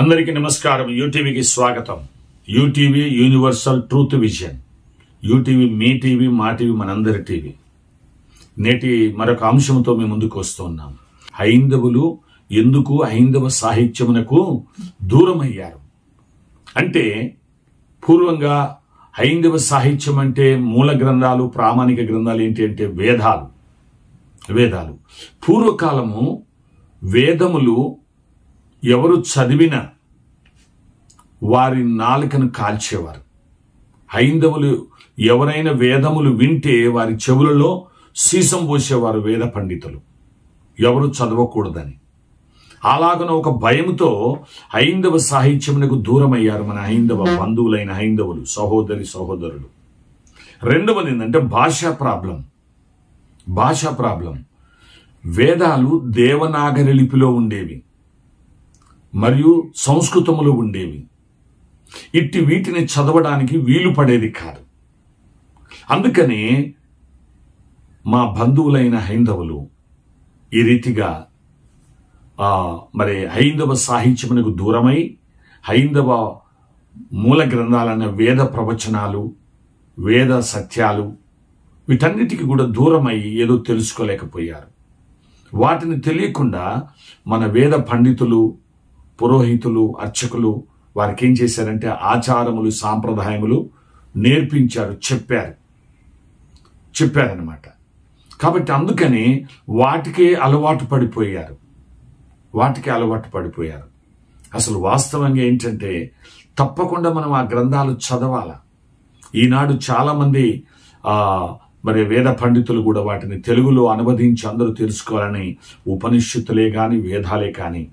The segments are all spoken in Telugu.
అందరికీ నమస్కారం. యూటీవీకి స్వాగతం. UTV universal truth vision. యూటీవీ మీ టీవీ, మా టీవీ, మనందరి టీవీ. నేటి మరొక అంశంతో మేము ముందుకు వస్తున్నాం. హైందవులు ఎందుకు హైందవ సాహిత్యమునకు దూరమయ్యారు అంటే, పూర్వంగా హైందవ సాహిత్యం అంటే మూల గ్రంథాలు, ప్రామాణిక గ్రంథాలు ఏంటి అంటే వేదాలు. పూర్వకాలము వేదములు ఎవరు చదివినా వారి నాలుకను కాల్చేవారు. హైందవులు ఎవరైనా వేదములు వింటే వారి చెవులలో సీసం పోసేవారు వేద పండితులు, ఎవరు చదవకూడదని. అలాగన ఒక భయంతో హైందవ సాహిత్యమునకు దూరమయ్యారు మన హైందవ బంధువులైన హైందవులు, సహోదరులు. రెండవది ఏంటంటే భాషా ప్రాబ్లం. వేదాలు దేవనాగరి లిపిలో ఉండేవి మరియు సంస్కృతములో ఉండేవి. ఇట్టి వీటిని చదవడానికి వీలు పడేది కాదు. అందుకనే మా బంధువులైన హైందవులు ఈ రీతిగా హైందవ సాహిత్యమునకు దూరమై హైందవ మూల గ్రంథాలైన వేద ప్రవచనాలు, వేద సత్యాలు వీటన్నిటికీ కూడా దూరమై ఏదో తెలుసుకోలేకపోయారు. వాటిని తెలియకుండా మన వేద పండితులు, పురోహితులు, అర్చకులు వారికి ఏం చేశారంటే ఆచారములు, సాంప్రదాయములు నేర్పించారు, చెప్పారనమాట. కాబట్టి అందుకని వాటికే అలవాటు పడిపోయారు. అసలు వాస్తవంగా ఏంటంటే తప్పకుండా మనం ఆ గ్రంథాలు చదవాల. ఈనాడు చాలా మంది వేద పండితులు కూడా వాటిని తెలుగులో అనువదించి అందరూ తెలుసుకోవాలని ఉపనిషత్తులే కాని, వేదాలే కాని,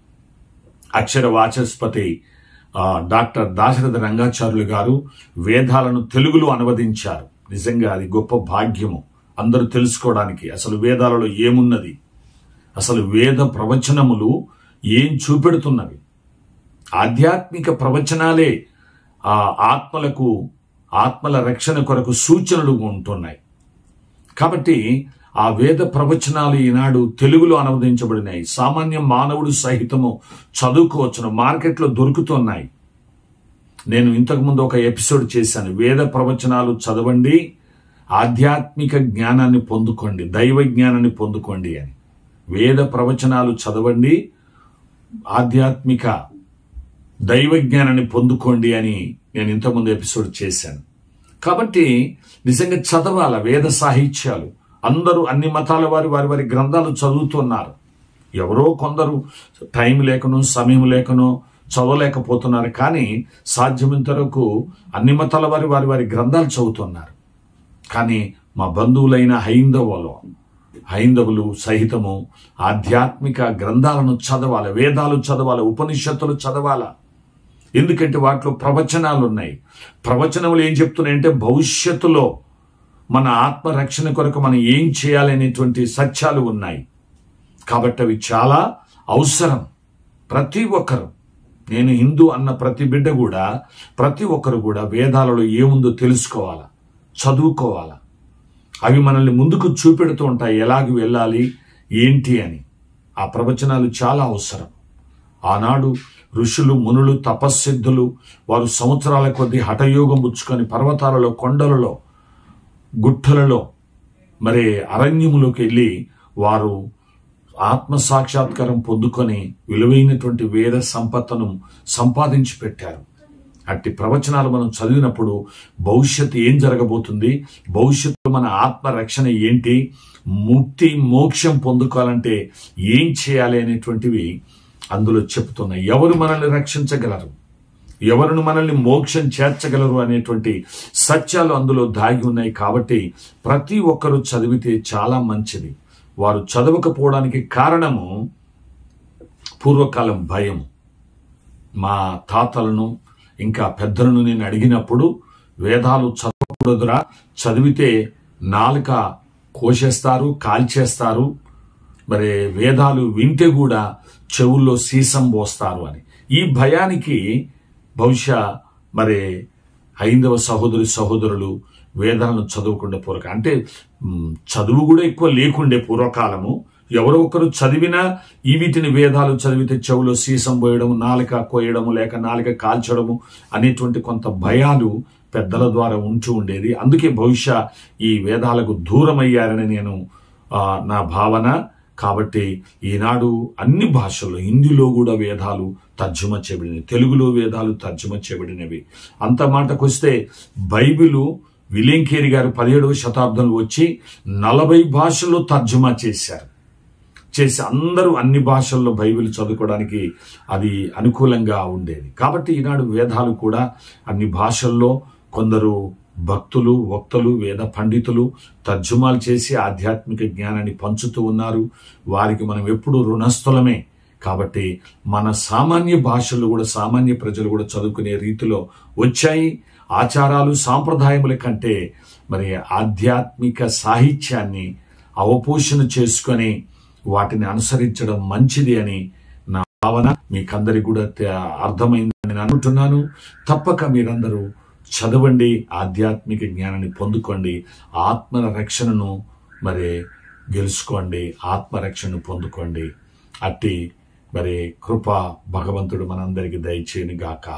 అక్షర వాచస్పతి డాక్టర్ దాశరథ రంగాచార్యులు గారు వేదాలను తెలుగులో అనువదించారు. నిజంగా అది గొప్ప భాగ్యము అందరూ తెలుసుకోవడానికి. అసలు వేదాలలో ఏమున్నది, అసలు వేద ప్రవచనములు ఏం చూపెడుతున్నవి, ఆధ్యాత్మిక ప్రవచనాలే ఆత్మల రక్షణ కొరకు సూచనలు ఉంటున్నాయి. కాబట్టి ఆ వేద ప్రవచనాలు ఈనాడు తెలుగులో అనువదించబడినాయి. సామాన్య మానవుడు సహితము చదువుకోవచ్చును, మార్కెట్లో దొరుకుతున్నాయి. నేను ఇంతకుముందు ఒక ఎపిసోడ్ చేశాను, వేద ప్రవచనాలు చదవండి, ఆధ్యాత్మిక జ్ఞానాన్ని పొందుకోండి, దైవ జ్ఞానాన్ని పొందుకోండి అని. వేద ప్రవచనాలు చదవండి, ఆధ్యాత్మిక దైవ జ్ఞానాన్ని పొందుకోండి అని నేను ఇంతకుముందు ఎపిసోడ్ చేశాను. కాబట్టి నిజంగా చదవాల వేద సాహిత్యాలు. అందరూ అన్ని మతాల వారి గ్రంథాలు చదువుతున్నారు. ఎవరో కొందరు టైం లేకనో సమయం లేకనో చదవలేకపోతున్నారు. కానీ సాధ్యమైనంత వరకు అన్ని మతాల వారి గ్రంథాలు చదువుతున్నారు. కానీ మా బంధువులైన హైందవులు సహితము ఆధ్యాత్మిక గ్రంథాలను చదవాలి, వేదాలు చదవాలి, ఉపనిషత్తులు చదవాలా. ఎందుకంటే వాటిలో ప్రవచనాలు ఉన్నాయి. ప్రవచనములు ఏం చెప్తున్నాయంటే భవిష్యత్తులో మన ఆత్మరక్షణ కొరకు మనం ఏం చేయాలి అనేటువంటి సత్యాలు ఉన్నాయి. కాబట్టి అవి చాలా అవసరం. ప్రతి ఒక్కరు, నేను హిందూ అన్న ప్రతి బిడ్డ కూడా, ప్రతి ఒక్కరు కూడా వేదాలలో ఏముందో తెలుసుకోవాలా, చదువుకోవాలా. అవి మనల్ని ముందుకు చూపెడుతూ ఉంటాయి, ఎలాగ వెళ్ళాలి ఏంటి అని. ఆ ప్రవచనాలు చాలా అవసరం. ఆనాడు ఋషులు, మునులు, తపస్సిద్ధులు వారు సంవత్సరాల కొద్దీ హఠయోగం పుచ్చుకొని పర్వతాలలో, కొండలలో, గుట్టలలో, అరణ్యములోకి వెళ్ళి వారు ఆత్మ సాక్షాత్కారం పొందుకొని విలువైనటువంటి వేద సంపత్తును సంపాదించి పెట్టారు. అట్టి ప్రవచనాలు మనం చదివినప్పుడు భవిష్యత్తు ఏం జరగబోతుంది, భవిష్యత్తు మన ఆత్మ రక్షణ ఏంటి, ముక్తి మోక్షం పొందుకోవాలంటే ఏం చేయాలి అనేటువంటివి అందులో చెప్తున్నాయి. ఎవరు మనల్ని రక్షించగలరు, ఎవరిని మనల్ని మోక్షం చేర్చగలరు అనేటువంటి సత్యాలు అందులో దాగి ఉన్నాయి. కాబట్టి ప్రతి ఒక్కరూ చదివితే చాలా మంచిది. వారు చదవకపోవడానికి కారణము పూర్వకాలం భయం. మా తాతలను ఇంకా పెద్దలను నేను అడిగినప్పుడు, వేదాలు చదవకూడదురా, చదివితే నాలుక కోసేస్తారు, కాల్చేస్తారు, వేదాలు వింటే కూడా చెవుల్లో సీసం పోస్తారు అని. ఈ భయానికి బహుశా హైందవ సహోదరులు వేదాలను చదవకుండా అంటే చదువు కూడా ఎక్కువ లేకుండే పూర్వకాలము. ఎవరో ఒకరు చదివినా వీటిని వేదాలు చదివితే చెవులో సీసం పోయడం, నాలుక కోయడము, లేక నాలుక కాల్చడము అనేటువంటి కొంత భయాలు పెద్దల ద్వారా ఉంటూ ఉండేది. అందుకే బహుశా ఈ వేదాలకు దూరమయ్యారని నా భావన. కాబట్టి ఈనాడు అన్ని భాషల్లో, హిందీలో కూడా వేదాలు తర్జుమా చేయబడినవి, తెలుగులో వేదాలు తర్జుమా చేయబడినవి. అంత మాటకొస్తే బైబిలు విలియం కేరీ గారు 17వ శతాబ్దంలో వచ్చి 40 భాషల్లో తర్జుమా చేసి అందరూ అన్ని భాషల్లో బైబిల్ చదువుకోవడానికి అది అనుకూలంగా ఉండేది. కాబట్టి ఈనాడు వేదాలు కూడా అన్ని భాషల్లో కొందరు భక్తులు, వక్తలు, వేద పండితులు తర్జుమాలు చేసి ఆధ్యాత్మిక జ్ఞానాన్ని పంచుతూ ఉన్నారు. వారికి మనం ఎప్పుడూ రుణస్థులమే. కాబట్టి మన సామాన్య భాషలు కూడా, సామాన్య ప్రజలు కూడా చదువుకునే రీతిలో వచ్చాయి. ఆచారాలు, సాంప్రదాయముల కంటే మరి ఆధ్యాత్మిక సాహిత్యాన్ని అవపోషణ చేసుకొని వాటిని అనుసరించడం మంచిది అని నా భావన. మీకందరికి కూడా అర్థమైందని నేను అనుకుంటున్నాను. తప్పక మీరందరూ చదవండి, ఆధ్యాత్మిక జ్ఞానాన్ని పొందుకోండి, ఆత్మ రక్షణను మరి గెలుచుకోండి, ఆత్మరక్షణను పొందుకోండి. అట్టి మరి కృప భగవంతుడు మనందరికీ దయచేయును గాక.